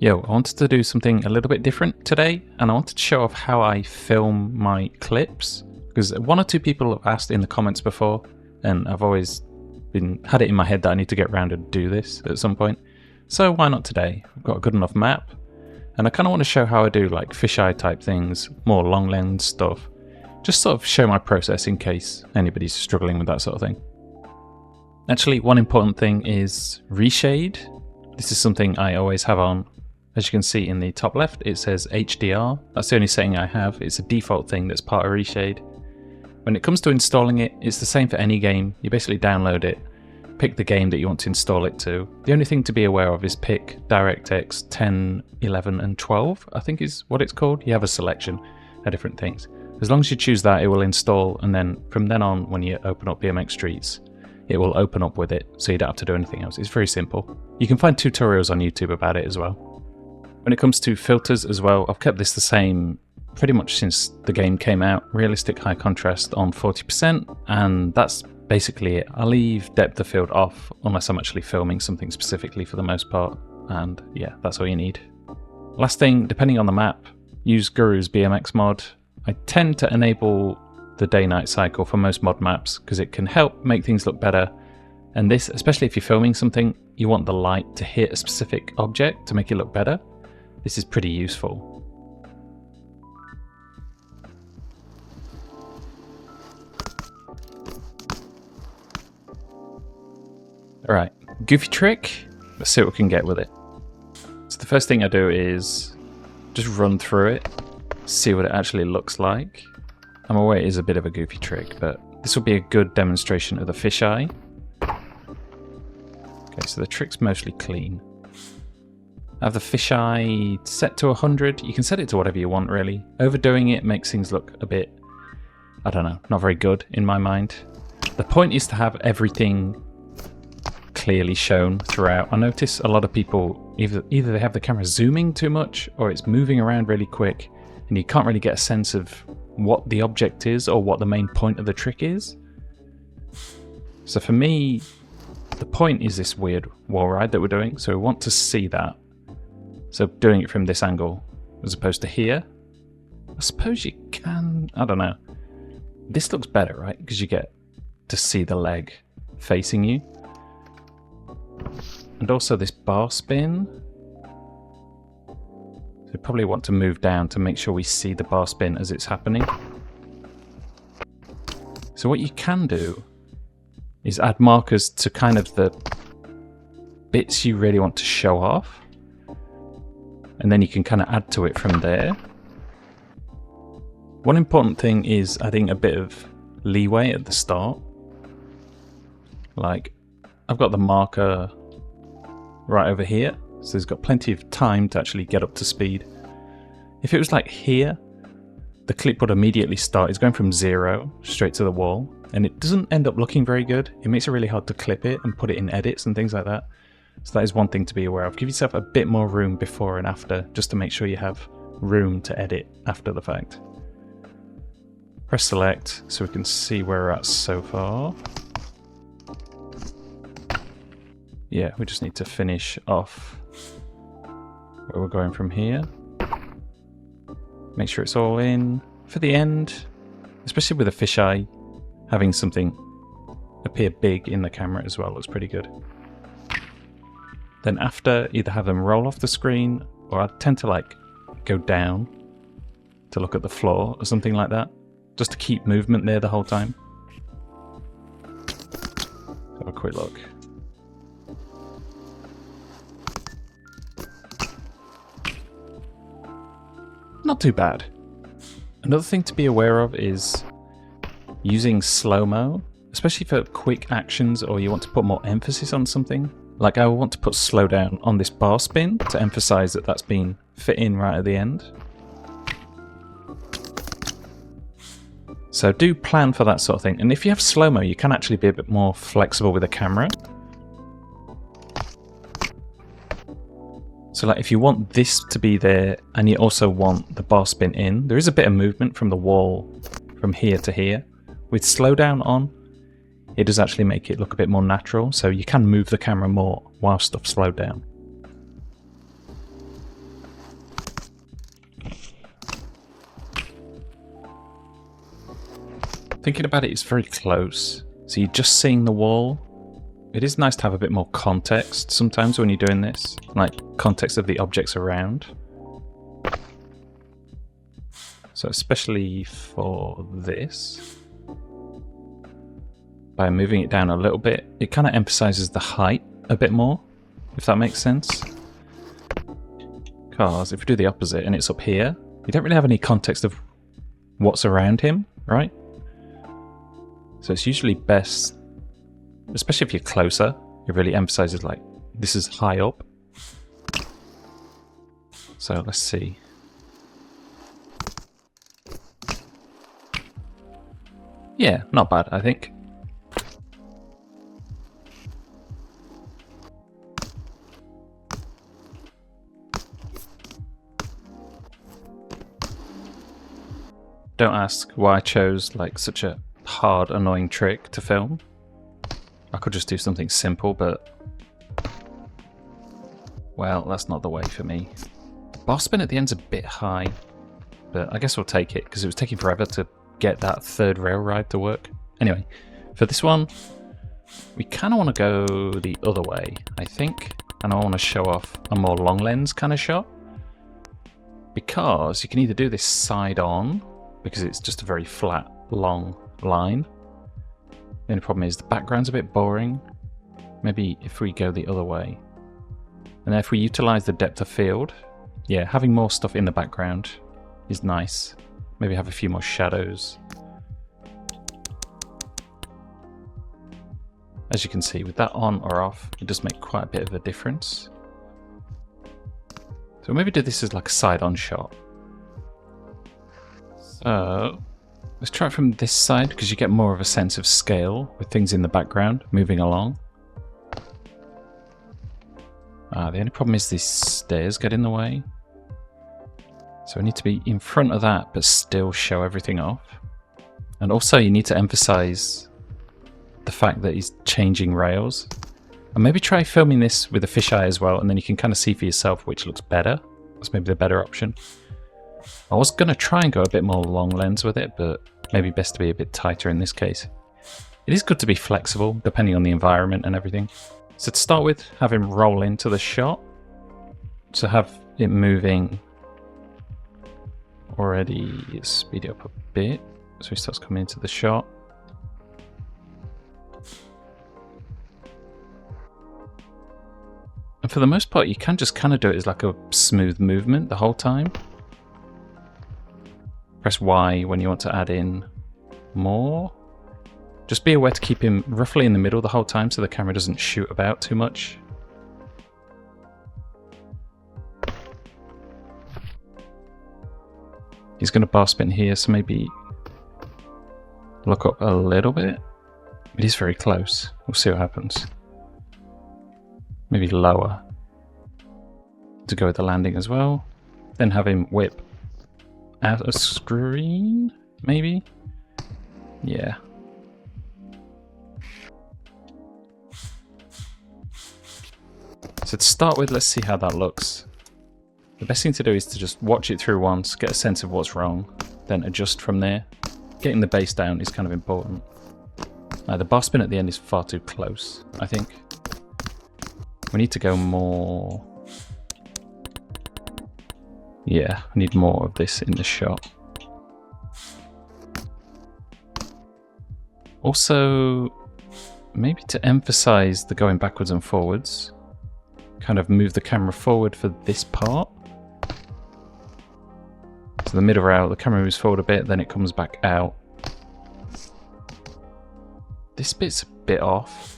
Yo, I wanted to do something a little bit different today, and I wanted to show off how I film my clips, because one or two people have asked in the comments before, and I've always had it in my head that I need to get around and do this at some point. So why not today? I've got a good enough map, and I kind of want to show how I do like fisheye type things, more long lens stuff, just sort of show my process in case anybody's struggling with that sort of thing. Actually, one important thing is Reshade. This is something I always have on. As you can see in the top left, it says HDR. That's the only setting I have. It's a default thing that's part of Reshade. When it comes to installing it, it's the same for any game. You basically download it, pick the game that you want to install it to. The only thing to be aware of is pick DirectX 10, 11 and 12, I think is what it's called. You have a selection of different things. As long as you choose that, it will install, and then from then on, when you open up BMX Streets, it will open up with it, so you don't have to do anything else. It's very simple. You can find tutorials on YouTube about it as well. When it comes to filters as well, I've kept this the same pretty much since the game came out. Realistic high contrast on 40%, and that's basically it. I leave depth of field off unless I'm actually filming something specifically for the most part, and yeah, that's all you need. Last thing, depending on the map, use Guru's BMX Mod. I tend to enable the day-night cycle for most mod maps because it can help make things look better. And this, especially if you're filming something, you want the light to hit a specific object to make it look better. This is pretty useful. Alright, goofy trick. Let's see what we can get with it. So the first thing I do is just run through it, see what it actually looks like. I'm aware it is a bit of a goofy trick, but this will be a good demonstration of the fisheye. Okay, so the trick's mostly clean. I have the fisheye set to 100. You can set it to whatever you want, really. Overdoing it makes things look a bit, I don't know, not very good in my mind. The point is to have everything clearly shown throughout. I notice a lot of people, either they have the camera zooming too much or it's moving around really quick and you can't really get a sense of what the object is or what the main point of the trick is. So for me, the point is this weird wall ride that we're doing, so we want to see that. So doing it from this angle as opposed to here, I suppose you can, I don't know. This looks better, right? Because you get to see the leg facing you. And also this bar spin. So we probably want to move down to make sure we see the bar spin as it's happening. So what you can do is add markers to kind of the bits you really want to show off. And then you can kind of add to it from there. One important thing is adding a bit of leeway at the start. Like, I've got the marker right over here, so there's got plenty of time to actually get up to speed. If it was like here, the clip would immediately start. It's going from 0 straight to the wall, and it doesn't end up looking very good. It makes it really hard to clip it and put it in edits and things like that. So that is one thing to be aware of. Give yourself a bit more room before and after, just to make sure you have room to edit after the fact. Press select so we can see where we're at so far. Yeah, we just need to finish off where we're going from here. Make sure it's all in. For the end, especially with a fisheye, having something appear big in the camera as well looks pretty good. Then after, either have them roll off the screen, or I tend to like go down to look at the floor or something like that, just to keep movement there the whole time. Have a quick look. Not too bad. Another thing to be aware of is using slow-mo, especially for quick actions or you want to put more emphasis on something. Like I want to put slow down on this bar spin to emphasize that that's been fit in right at the end. So do plan for that sort of thing. And if you have slow-mo, you can actually be a bit more flexible with the camera. So like if you want this to be there and you also want the bar spin in, there is a bit of movement from the wall from here to here. With slowdown on, it does actually make it look a bit more natural, so you can move the camera more while stuff's slowed down. thinking about it, it's very close. So you're just seeing the wall. It is nice to have a bit more context sometimes when you're doing this, like context of the objects around. So especially for this, by moving it down a little bit, it kind of emphasizes the height a bit more, if that makes sense. Because if we do the opposite and it's up here, you don't really have any context of what's around him, right? So it's usually best, especially if you're closer, it really emphasizes like, this is high up. So let's see. Yeah, not bad, I think. Don't ask why I chose like such a hard, annoying trick to film. I could just do something simple, but well, that's not the way for me. Bar spin at the end's a bit high, but I guess we'll take it because it was taking forever to get that third rail ride to work. Anyway, for this one, we kind of want to go the other way, I think, and I want to show off a more long lens kind of shot because you can either do this side on because it's just a very flat, long line. The only problem is the background's a bit boring. Maybe if we go the other way. And if we utilize the depth of field, yeah, having more stuff in the background is nice. Maybe have a few more shadows. As you can see, with that on or off, it does make quite a bit of a difference. So maybe do this as like a side-on shot. So let's try it from this side because you get more of a sense of scale with things in the background moving along. The only problem is these stairs get in the way. So I need to be in front of that but still show everything off. And also you need to emphasize the fact that he's changing rails. And maybe try filming this with a fisheye as well, and then you can kind of see for yourself which looks better. That's maybe the better option. I was going to try and go a bit more long lens with it, but maybe best to be a bit tighter in this case. It is good to be flexible depending on the environment and everything. So to start with, have him roll into the shot. So have it moving already, speed it up a bit so he starts coming into the shot. And for the most part, you can just kind of do it as like a smooth movement the whole time. Press Y when you want to add in more. Just be aware to keep him roughly in the middle the whole time so the camera doesn't shoot about too much. He's going to bar spin here, so maybe look up a little bit. It is very close. We'll see what happens. Maybe lower to go with the landing as well. Then have him whip out of screen, maybe? Yeah. So to start with, let's see how that looks. The best thing to do is to just watch it through once, get a sense of what's wrong, then adjust from there. Getting the base down is kind of important. The bar spin at the end is far too close, I think. We need to go more... Yeah, I need more of this in the shot. Also, maybe to emphasize the going backwards and forwards, kind of move the camera forward for this part. So the middle rail, the camera moves forward a bit, then it comes back out. This bit's a bit off.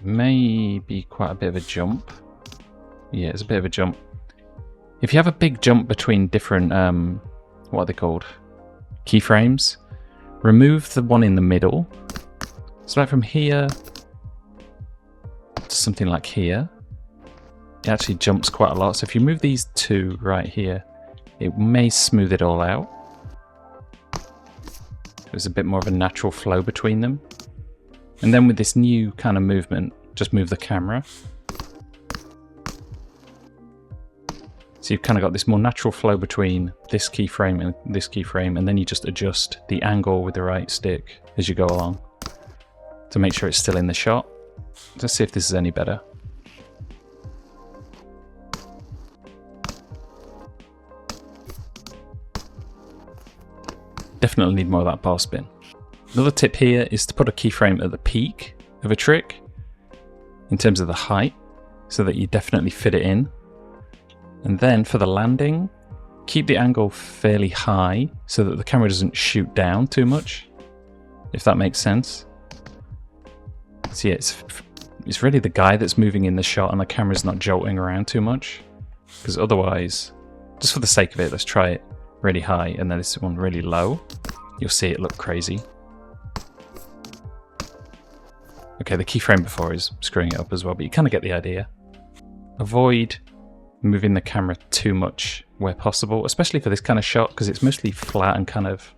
Maybe quite a bit of a jump. Yeah, it's a bit of a jump. If you have a big jump between different, what are they called? Keyframes. Remove the one in the middle. So like from here to something like here, it actually jumps quite a lot. So if you move these two right here, it may smooth it all out. There's a bit more of a natural flow between them. And then with this new kind of movement, just move the camera. So you've kind of got this more natural flow between this keyframe and this keyframe, and then you just adjust the angle with the right stick as you go along to make sure it's still in the shot. Let's see if this is any better. Definitely need more of that bar spin. Another tip here is to put a keyframe at the peak of a trick in terms of the height, so that you definitely fit it in. And then for the landing, keep the angle fairly high so that the camera doesn't shoot down too much, if that makes sense. So yeah, it's really the guy that's moving in the shot and the camera's not jolting around too much. Because otherwise, just for the sake of it, let's try it really high and then this one really low. You'll see it look crazy. Okay, the keyframe before is screwing it up as well, but you kind of get the idea. Avoid moving the camera too much where possible, especially for this kind of shot, because it's mostly flat and kind of,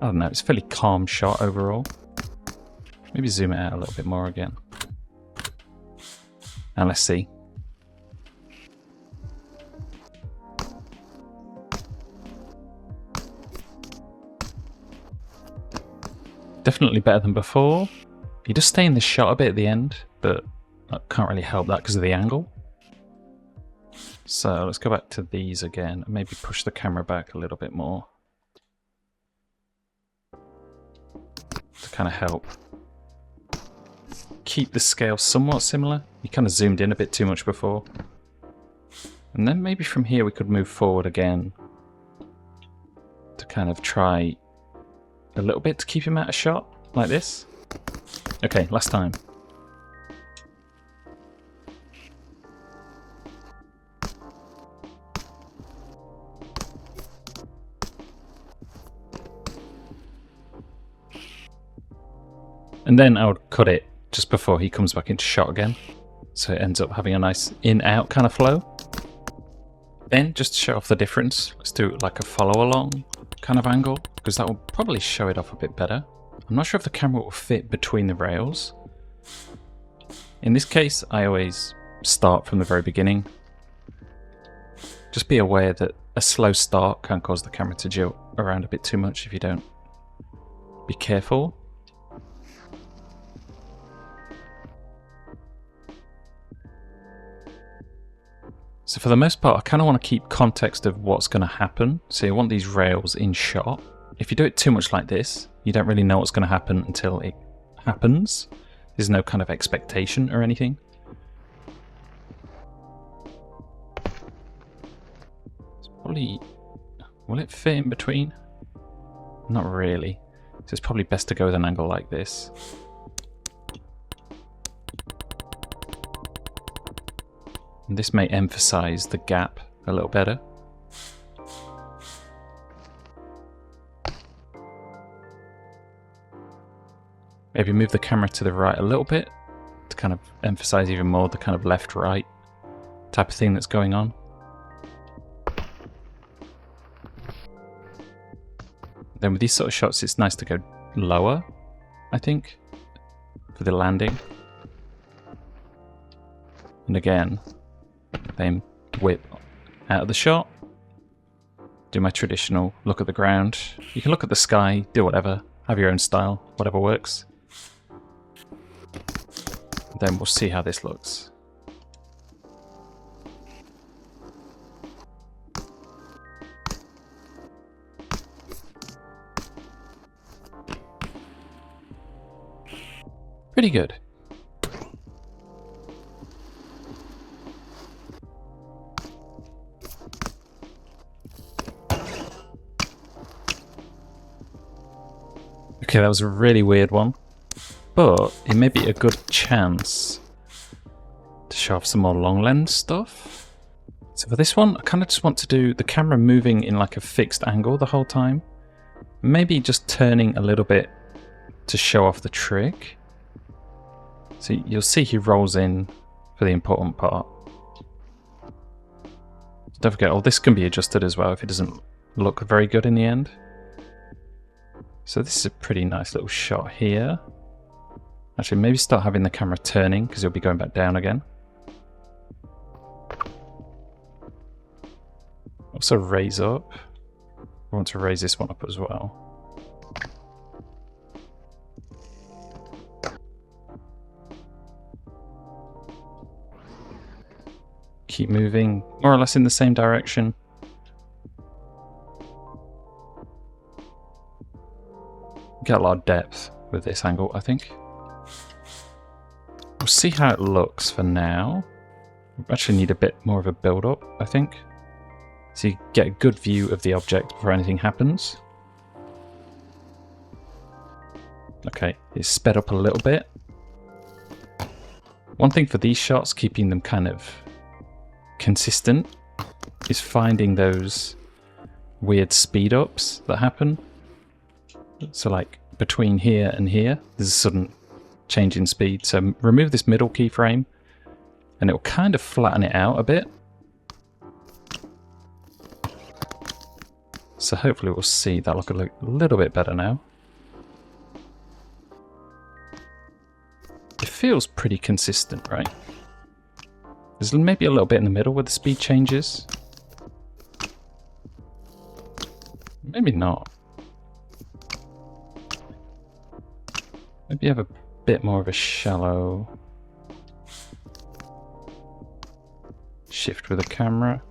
I don't know, it's a fairly calm shot overall. Maybe zoom it out a little bit more again. And let's see. Definitely better than before. You just stay in the shot a bit at the end, but I can't really help that because of the angle. So let's go back to these again and maybe push the camera back a little bit more to kind of help keep the scale somewhat similar. You kind of zoomed in a bit too much before. And then maybe from here we could move forward again to kind of try a little bit to keep him out of shot, like this. Okay, last time. And then I would cut it just before he comes back into shot again. So it ends up having a nice in-out kind of flow. Then, just to show off the difference, let's do like a follow-along kind of angle, because that will probably show it off a bit better. I'm not sure if the camera will fit between the rails. In this case, I always start from the very beginning. Just be aware that a slow start can cause the camera to jilt around a bit too much if you don't be careful. So for the most part, I kind of want to keep context of what's going to happen. So you want these rails in shot. If you do it too much like this, you don't really know what's going to happen until it happens. There's no kind of expectation or anything. It's probably... will it fit in between? Not really. So it's probably best to go with an angle like this. And this may emphasize the gap a little better. Maybe move the camera to the right a little bit to kind of emphasize even more the kind of left-right type of thing that's going on. Then with these sort of shots, it's nice to go lower, I think, for the landing. And again, then whip out of the shot. Do my traditional look at the ground. You can look at the sky, do whatever, have your own style, whatever works. Then we'll see how this looks. Pretty good. Okay, that was a really weird one, but it may be a good chance to show off some more long lens stuff. So for this one, I kind of just want to do the camera moving in like a fixed angle the whole time. Maybe just turning a little bit to show off the trick. So you'll see he rolls in for the important part. Don't forget, oh, this can be adjusted as well if it doesn't look very good in the end. So this is a pretty nice little shot here. Actually, maybe start having the camera turning because you'll be going back down again. Also raise up. I want to raise this one up as well. Keep moving more or less in the same direction. Get a lot of depth with this angle, I think. We'll see how it looks for now. We actually need a bit more of a build-up, I think. So you get a good view of the object before anything happens. Okay, it's sped up a little bit. One thing for these shots, keeping them kind of consistent, is finding those weird speed ups that happen. So like between here and here, there's a sudden change in speed. So remove this middle keyframe and it will kind of flatten it out a bit. So hopefully we'll see that look a little bit better now. It feels pretty consistent, right? There's maybe a little bit in the middle where the speed changes. Maybe not. Maybe you have a bit more of a shallow shift with the camera.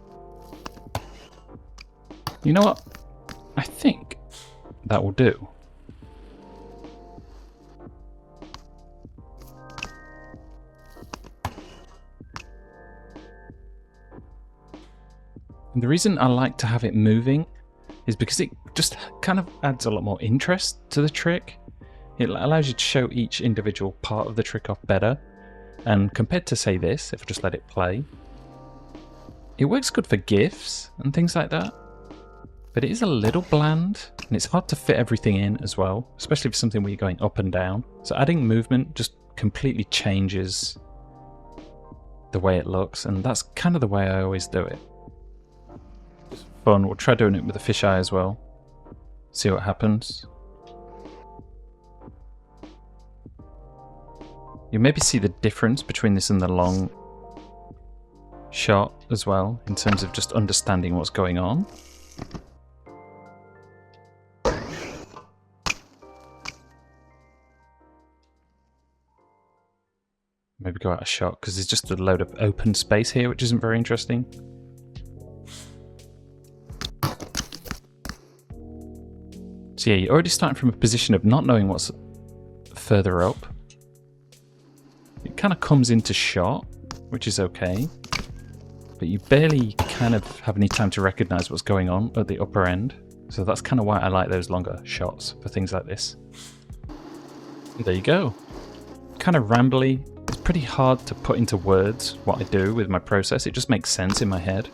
You know what? I think that will do. And the reason I like to have it moving is because it just kind of adds a lot more interest to the trick. It allows you to show each individual part of the trick off better. And compared to, say, this, if I just let it play, it works good for GIFs and things like that. But it is a little bland, and it's hard to fit everything in as well, especially for something where you're going up and down. So adding movement just completely changes the way it looks, and that's kind of the way I always do it. It's fun. We'll try doing it with the fisheye as well. See what happens. You maybe see the difference between this and the long shot as well, in terms of just understanding what's going on. Maybe go out of shot because there's just a load of open space here, which isn't very interesting. So yeah, you're already starting from a position of not knowing what's further up. It kind of comes into shot, which is okay, but you barely kind of have any time to recognize what's going on at the upper end. So that's kind of why I like those longer shots for things like this. And there you go. Kind of rambly. It's pretty hard to put into words what I do with my process. It just makes sense in my head.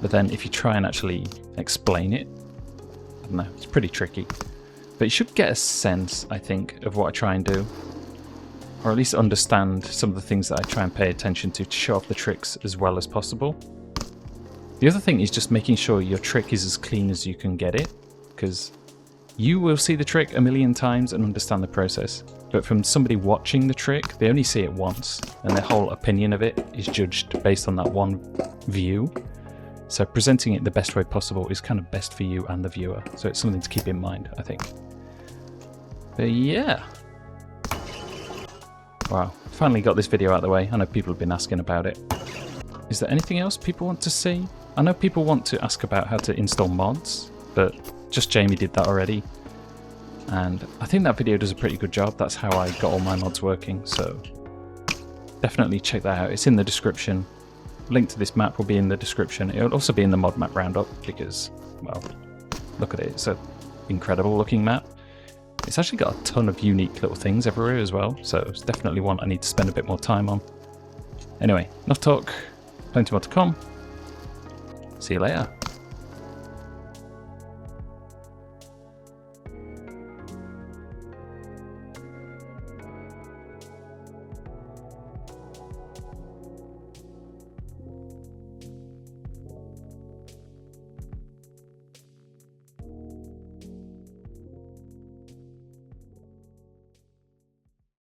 But then if you try and actually explain it, I don't know, it's pretty tricky. But you should get a sense, I think, of what I try and do. Or at least understand some of the things that I try and pay attention to show off the tricks as well as possible. The other thing is just making sure your trick is as clean as you can get it, because you will see the trick a million times and understand the process. But from somebody watching the trick, they only see it once, and their whole opinion of it is judged based on that one view. So presenting it the best way possible is kind of best for you and the viewer. So it's something to keep in mind, I think. But yeah. Wow, finally got this video out of the way. I know people have been asking about it. Is there anything else people want to see? I know people want to ask about how to install mods, but JustJamie did that already. And I think that video does a pretty good job. That's how I got all my mods working, so definitely check that out. It's in the description. Link to this map will be in the description. It'll also be in the mod map roundup because, well, look at it. It's an incredible looking map. It's actually got a ton of unique little things everywhere as well, so it's definitely one I need to spend a bit more time on. Anyway, enough talk, plenty more to come. See you later.